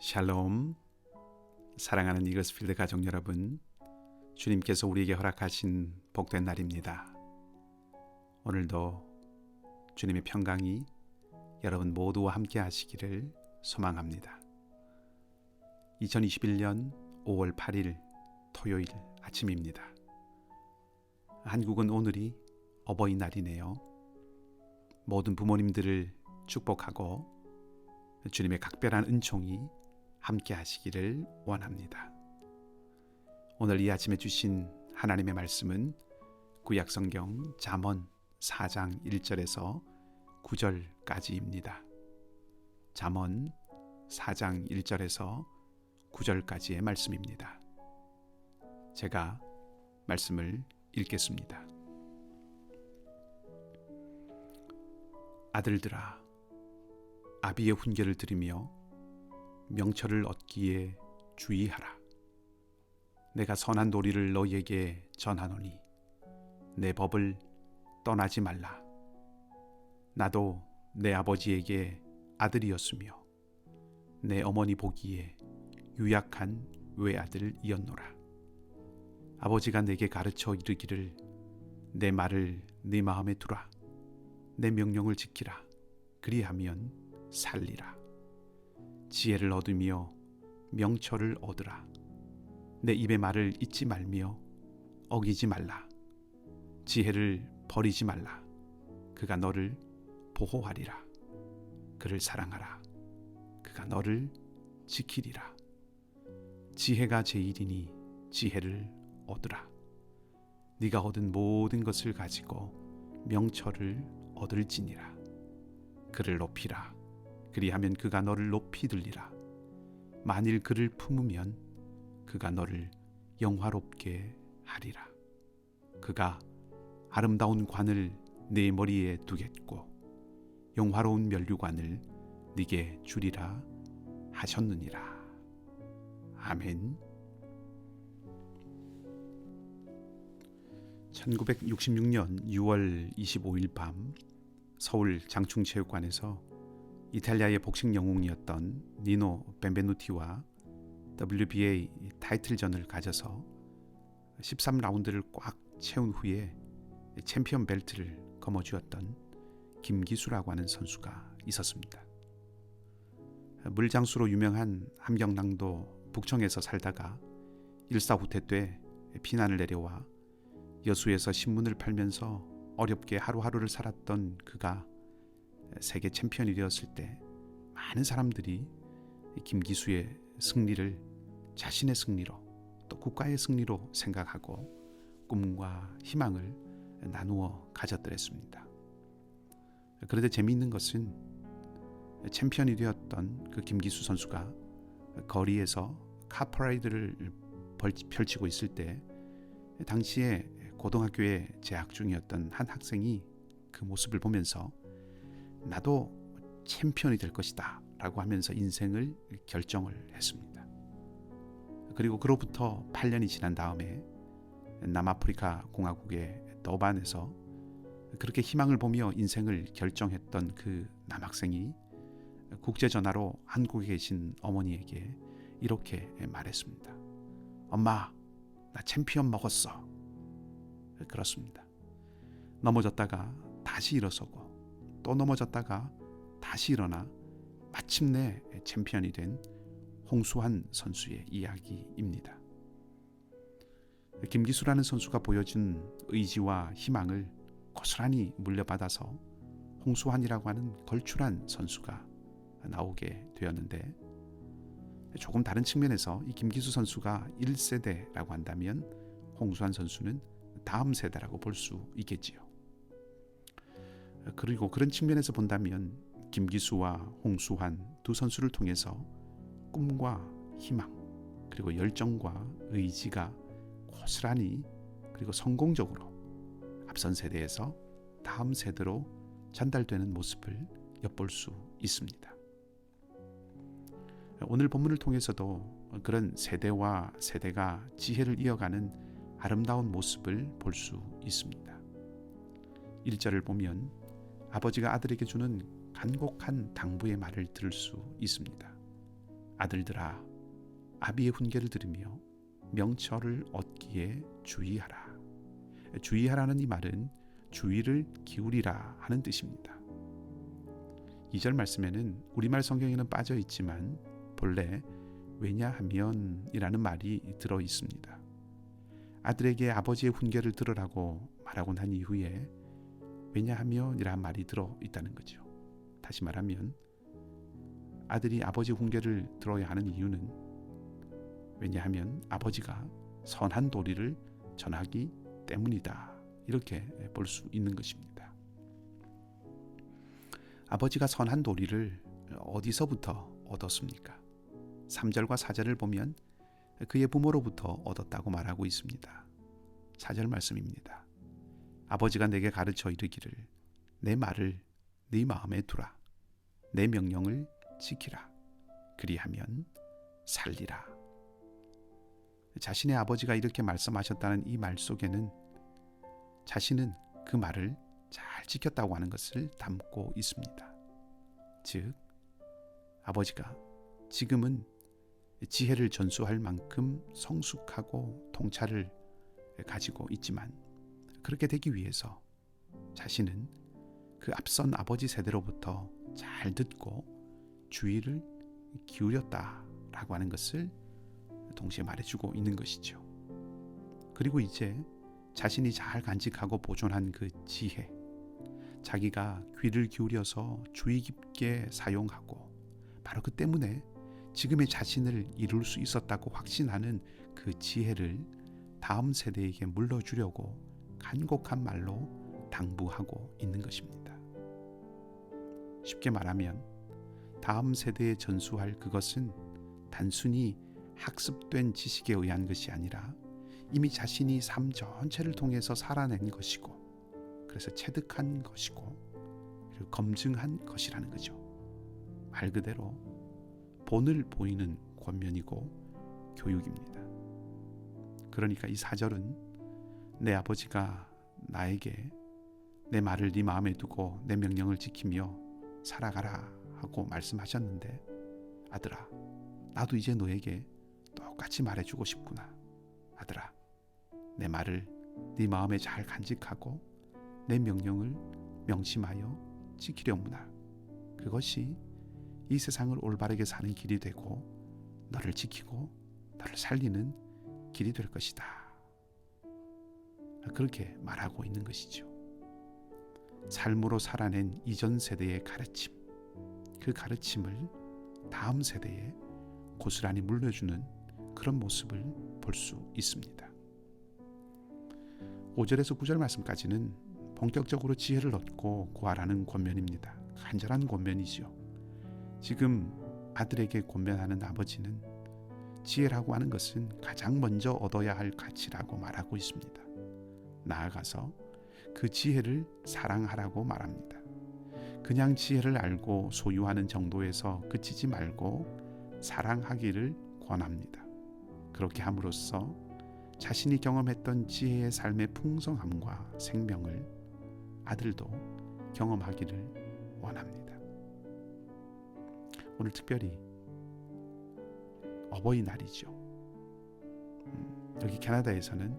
샬롬, 사랑하는 이글스필드 가족 여러분, 주님께서 우리에게 허락하신 복된 날입니다. 오늘도 주님의 평강이 여러분 모두와 함께 하시기를 소망합니다. 2021년 5월 8일 토요일 아침입니다. 한국은 오늘이 어버이날이네요. 모든 부모님들을 축복하고 주님의 각별한 은총이 함께 하시기를 원합니다. 오늘 이 아침에 주신 하나님의 말씀은 구약성경 잠언 4장 1절에서 9절까지입니다. 잠언 4장 1절에서 9절까지의 말씀입니다. 제가 말씀을 읽겠습니다. 아들들아, 아비의 훈계를 들으며 명철을 얻기에 주의하라. 내가 선한 도리를 너희에게 전하노니 내 법을 떠나지 말라. 나도 내 아버지에게 아들이었으며 내 어머니 보기에 유약한 외아들이었노라. 아버지가 내게 가르쳐 이르기를 내 말을 네 마음에 두라. 내 명령을 지키라. 그리하면 살리라. 지혜를 얻으며 명철을 얻으라. 내 입의 말을 잊지 말며 어기지 말라. 지혜를 버리지 말라. 그가 너를 보호하리라. 그를 사랑하라. 그가 너를 지키리라. 지혜가 제일이니 지혜를 얻으라. 네가 얻은 모든 것을 가지고 명철을 얻을지니라. 그를 높이라. 그리하면 그가 너를 높이 들리라. 만일 그를 품으면 그가 너를 영화롭게 하리라. 그가 아름다운 관을 네 머리에 두겠고 영화로운 면류관을 네게 주리라 하셨느니라. 아멘. 1966년 6월 25일 밤 서울 장충체육관에서 이탈리아의 복식 영웅이었던 니노 벤베누티와 WBA 타이틀전을 가져서 13라운드를 꽉 채운 후에 챔피언 벨트를 거머쥐었던 김기수라고 하는 선수가 있었습니다. 물장수로 유명한 함경남도 북청에서 살다가 일사후퇴 때 피난을 내려와 여수에서 신문을 팔면서 어렵게 하루하루를 살았던 그가 세계 챔피언이 되었을 때 많은 사람들이 김기수의 승리를 자신의 승리로 또 국가의 승리로 생각하고 꿈과 희망을 나누어 가졌더랬습니다. 그런데 재미있는 것은 챔피언이 되었던 그 김기수 선수가 거리에서 카퍼레이드를 펼치고 있을 때 당시에 고등학교에 재학 중이었던 한 학생이 그 모습을 보면서 나도 챔피언이 될 것이다 라고 하면서 인생을 결정을 했습니다. 그리고 그로부터 8년이 지난 다음에 남아프리카 공화국의 더반에서 그렇게 희망을 보며 인생을 결정했던 그 남학생이 국제전화로 한국에 계신 어머니에게 이렇게 말했습니다. 엄마, 나 챔피언 먹었어. 그렇습니다. 넘어졌다가 다시 일어서고 또 넘어졌다가 다시 일어나 마침내 챔피언이 된 홍수환 선수의 이야기입니다. 김기수라는 선수가 보여준 의지와 희망을 고스란히 물려받아서 홍수환이라고 하는 걸출한 선수가 나오게 되었는데, 조금 다른 측면에서 이 김기수 선수가 1세대라고 한다면 홍수환 선수는 다음 세대라고 볼 수 있겠지요. 그리고 그런 측면에서 본다면 김기수와 홍수환 두 선수를 통해서 꿈과 희망 그리고 열정과 의지가 고스란히 그리고 성공적으로 앞선 세대에서 다음 세대로 전달되는 모습을 엿볼 수 있습니다. 오늘 본문을 통해서도 그런 세대와 세대가 지혜를 이어가는 아름다운 모습을 볼 수 있습니다. 1절을 보면 아버지가 아들에게 주는 간곡한 당부의 말을 들을 수 있습니다. 아들들아, 아비의 훈계를 들으며 명철을 얻기에 주의하라. 주의하라는 이 말은 주의를 기울이라 하는 뜻입니다. 2절 말씀에는 우리말 성경에는 빠져 있지만 본래 왜냐하면이라는 말이 들어 있습니다. 아들에게 아버지의 훈계를 들으라고 말하고 난 이후에 왜냐하면이라는 말이 들어 있다는 거죠. 다시 말하면 아들이 아버지 훈계를 들어야 하는 이유는 왜냐하면 아버지가 선한 도리를 전하기 때문이다. 이렇게 볼 수 있는 것입니다. 아버지가 선한 도리를 어디서부터 얻었습니까? 3절과 4절을 보면 그의 부모로부터 얻었다고 말하고 있습니다. 4절 말씀입니다. 아버지가 내게 가르쳐 이르기를 내 말을 네 마음에 두라. 내 명령을 지키라. 그리하면 살리라. 자신의 아버지가 이렇게 말씀하셨다는 이 말 속에는 자신은 그 말을 잘 지켰다고 하는 것을 담고 있습니다. 즉, 아버지가 지금은 지혜를 전수할 만큼 성숙하고 통찰을 가지고 있지만 그렇게 되기 위해서 자신은 그 앞선 아버지 세대로부터 잘 듣고 주의를 기울였다라고 하는 것을 동시에 말해주고 있는 것이죠. 그리고 이제 자신이 잘 간직하고 보존한 그 지혜, 자기가 귀를 기울여서 주의 깊게 사용하고 바로 그 때문에 지금의 자신을 이룰 수 있었다고 확신하는 그 지혜를 다음 세대에게 물려주려고 간곡한 말로 당부하고 있는 것입니다. 쉽게 말하면 다음 세대에 전수할 그것은 단순히 학습된 지식에 의한 것이 아니라 이미 자신이 삶 전체를 통해서 살아낸 것이고 그래서 체득한 것이고 그리고 검증한 것이라는 거죠. 말 그대로 본을 보이는 권면이고 교육입니다. 그러니까 이 4절은 내 아버지가 나에게 내 말을 네 마음에 두고 내 명령을 지키며 살아가라 하고 말씀하셨는데 아들아, 나도 이제 너에게 똑같이 말해주고 싶구나. 아들아, 내 말을 네 마음에 잘 간직하고 내 명령을 명심하여 지키려무나. 그것이 이 세상을 올바르게 사는 길이 되고 너를 지키고 너를 살리는 길이 될 것이다. 그렇게 말하고 있는 것이죠. 삶으로 살아낸 이전 세대의 가르침, 그 가르침을 다음 세대에 고스란히 물려주는 그런 모습을 볼 수 있습니다. 5절에서 9절 말씀까지는 본격적으로 지혜를 얻고 구하라는 권면입니다. 간절한 권면이죠. 지금 아들에게 권면하는 아버지는 지혜라고 하는 것은 가장 먼저 얻어야 할 가치라고 말하고 있습니다. 나아가서 그 지혜를 사랑하라고 말합니다. 그냥 지혜를 알고 소유하는 정도에서 그치지 말고 사랑하기를 권합니다. 그렇게 함으로써 자신이 경험했던 지혜의 삶의 풍성함과 생명을 아들도 경험하기를 원합니다. 오늘 특별히 어버이날이죠. 여기 캐나다에서는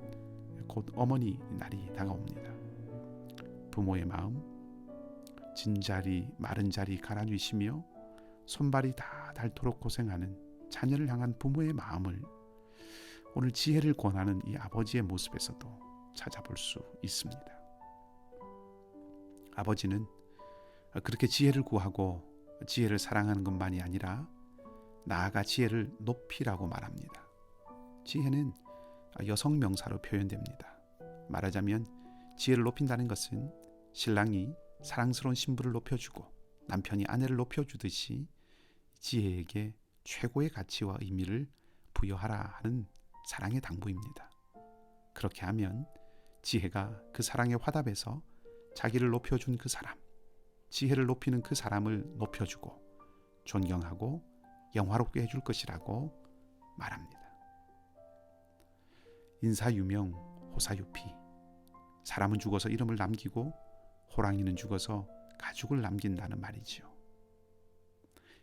곧 어머니 날이 다가옵니다. 부모의 마음, 진자리 마른 자리 갈아 뉘시며 손발이 다 닳도록 고생하는 자녀를 향한 부모의 마음을 오늘 지혜를 권하는 이 아버지의 모습에서도 찾아볼 수 있습니다. 아버지는 그렇게 지혜를 구하고 지혜를 사랑하는 것만이 아니라 나아가 지혜를 높이라고 말합니다. 지혜는 여성 명사로 표현됩니다. 말하자면 지혜를 높인다는 것은 신랑이 사랑스러운 신부를 높여주고 남편이 아내를 높여주듯이 지혜에게 최고의 가치와 의미를 부여하라 하는 사랑의 당부입니다. 그렇게 하면 지혜가 그 사랑의 화답에서 자기를 높여준 그 사람, 지혜를 높이는 그 사람을 높여주고 존경하고 영화롭게 해줄 것이라고 말합니다. 인사유명 호사유피, 사람은 죽어서 이름을 남기고 호랑이는 죽어서 가죽을 남긴다는 말이지요.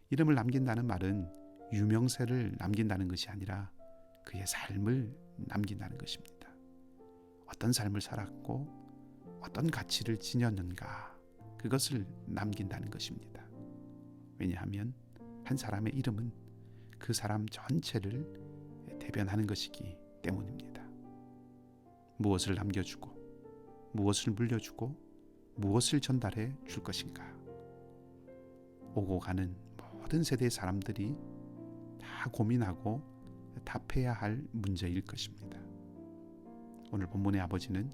이름을 남긴다는 말은 유명세를 남긴다는 것이 아니라 그의 삶을 남긴다는 것입니다. 어떤 삶을 살았고 어떤 가치를 지녔는가, 그것을 남긴다는 것입니다. 왜냐하면 한 사람의 이름은 그 사람 전체를 대변하는 것이기 때문입니다. 무엇을 남겨주고 무엇을 물려주고 무엇을 전달해 줄 것인가. 오고 가는 모든 세대의 사람들이 다 고민하고 답해야 할 문제일 것입니다. 오늘 본문의 아버지는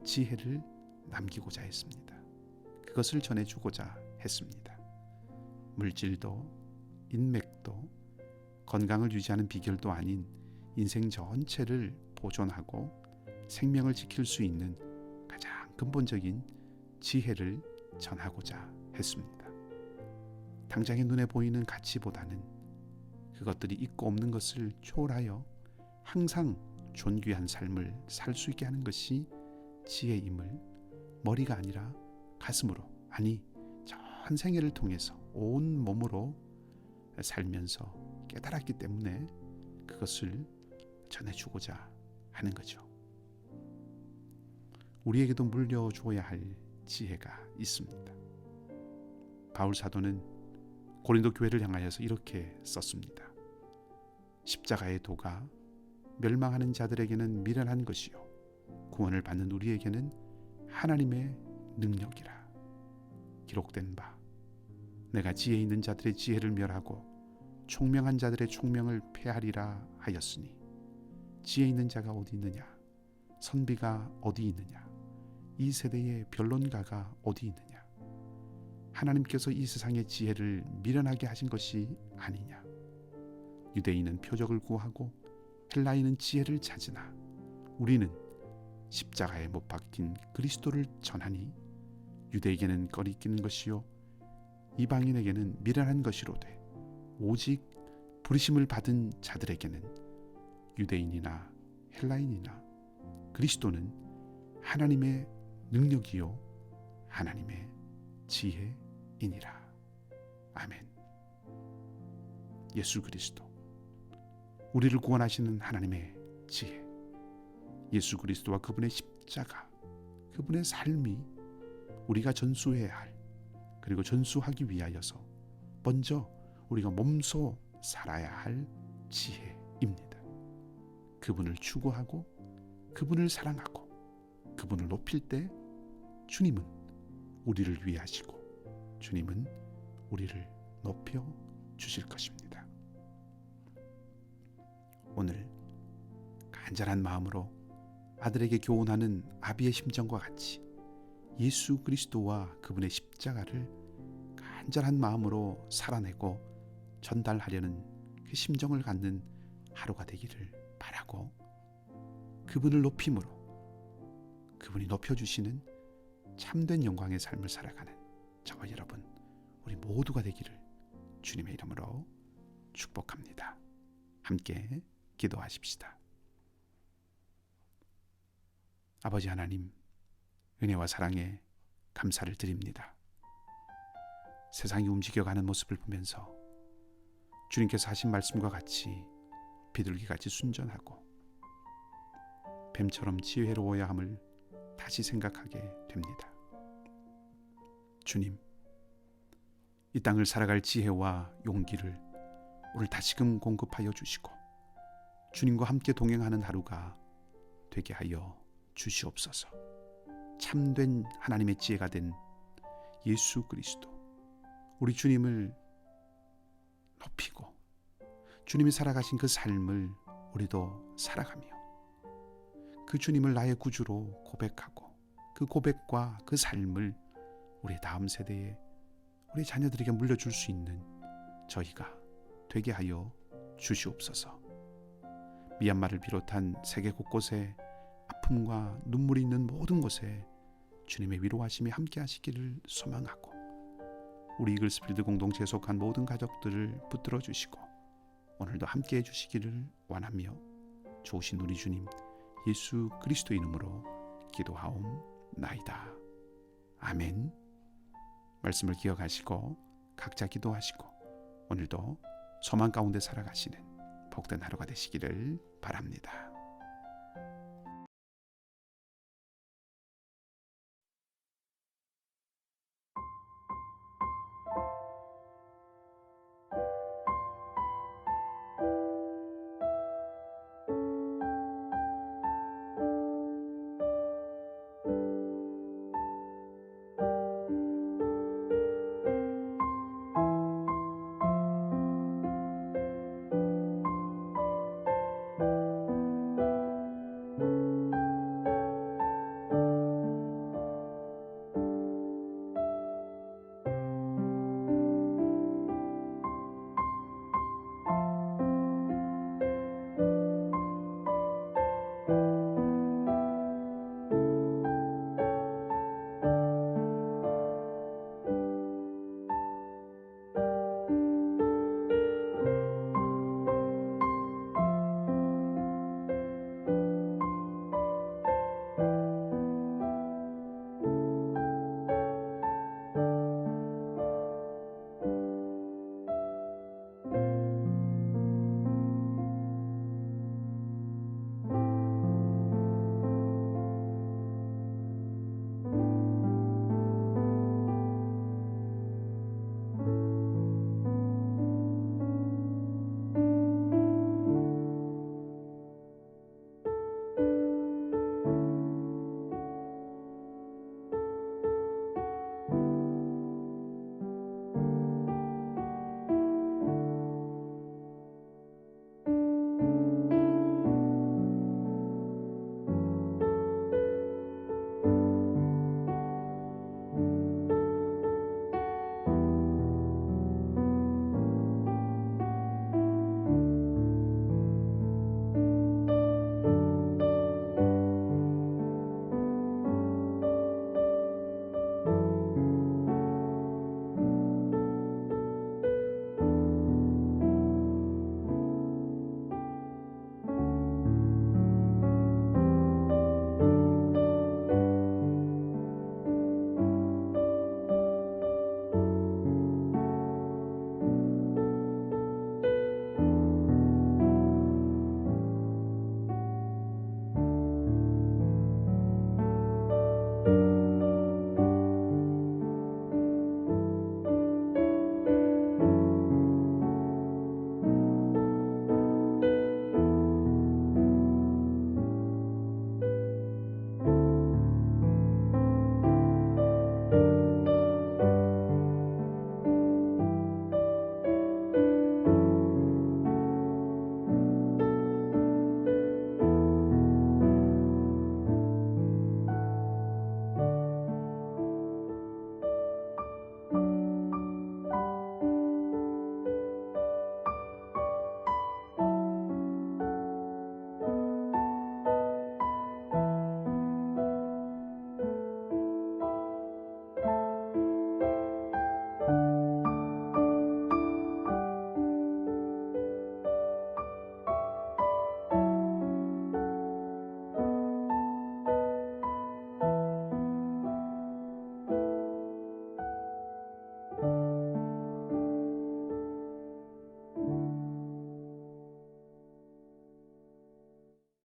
지혜를 남기고자 했습니다. 그것을 전해주고자 했습니다. 물질도 인맥도 건강을 유지하는 비결도 아닌 인생 전체를 보존하고 생명을 지킬 수 있는 가장 근본적인 지혜를 전하고자 했습니다. 당장의 눈에 보이는 가치보다는 그것들이 있고 없는 것을 초월하여 항상 존귀한 삶을 살 수 있게 하는 것이 지혜임을 머리가 아니라 가슴으로, 아니 전 생애를 통해서 온 몸으로 살면서 깨달았기 때문에 그것을 전해주고자 하는 거죠. 우리에게도 물려주어야 할 지혜가 있습니다. 바울 사도는 고린도 교회를 향하여서 이렇게 썼습니다. 십자가의 도가 멸망하는 자들에게는 미련한 것이요 구원을 받는 우리에게는 하나님의 능력이라. 기록된 바 내가 지혜 있는 자들의 지혜를 멸하고 총명한 자들의 총명을 폐하리라 하였으니 지혜 있는 자가 어디 있느냐, 선비가 어디 있느냐, 이 세대의 변론가가 어디 있느냐. 하나님께서 이 세상의 지혜를 미련하게 하신 것이 아니냐. 유대인은 표적을 구하고 헬라인은 지혜를 찾으나 우리는 십자가에 못 박힌 그리스도를 전하니 유대에게는 꺼리끼는 것이요 이방인에게는 미련한 것이로되 오직 부르심을 받은 자들에게는 유대인이나 헬라인이나 그리스도는 하나님의 능력이요 하나님의 지혜이니라. 아멘. 예수 그리스도, 우리를 구원하시는 하나님의 지혜, 예수 그리스도와 그분의 십자가, 그분의 삶이 우리가 전수해야 할, 그리고 전수하기 위하여서 먼저 우리가 몸소 살아야 할 지혜입니다. 그분을 추구하고 그분을 사랑하고 그분을 높일 때 주님은 우리를 위하시고 주님은 우리를 높여 주실 것입니다. 오늘 간절한 마음으로 아들에게 교훈하는 아비의 심정과 같이 예수 그리스도와 그분의 십자가를 간절한 마음으로 살아내고 전달하려는 그 심정을 갖는 하루가 되기를 바라고, 그분을 높임으로 그분이 높여주시는 참된 영광의 삶을 살아가는 저와 여러분, 우리 모두가 되기를 주님의 이름으로 축복합니다. 함께 기도하십시다. 아버지 하나님, 은혜와 사랑에 감사를 드립니다. 세상이 움직여가는 모습을 보면서 주님께서 하신 말씀과 같이 비둘기같이 순전하고 뱀처럼 지혜로워야 함을 다시 생각하게 됩니다. 주님, 이 땅을 살아갈 지혜와 용기를 오늘 다시금 공급하여 주시고 주님과 함께 동행하는 하루가 되게 하여 주시옵소서. 참된 하나님의 지혜가 된 예수 그리스도, 우리 주님을 높이고 주님이 살아가신 그 삶을 우리도 살아가며 그 주님을 나의 구주로 고백하고 그 고백과 그 삶을 우리 다음 세대에, 우리 자녀들에게 물려줄 수 있는 저희가 되게 하여 주시옵소서. 미얀마를 비롯한 세계 곳곳에 아픔과 눈물이 있는 모든 곳에 주님의 위로하심이 함께 하시기를 소망하고, 우리 이글스필드 공동체에 속한 모든 가족들을 붙들어 주시고 오늘도 함께 해주시기를 원하며, 좋으신 우리 주님 예수 그리스도 이름으로 기도하옵나이다. 아멘. 말씀을 기억하시고 각자 기도하시고 오늘도 소망 가운데 살아가시는 복된 하루가 되시기를 바랍니다.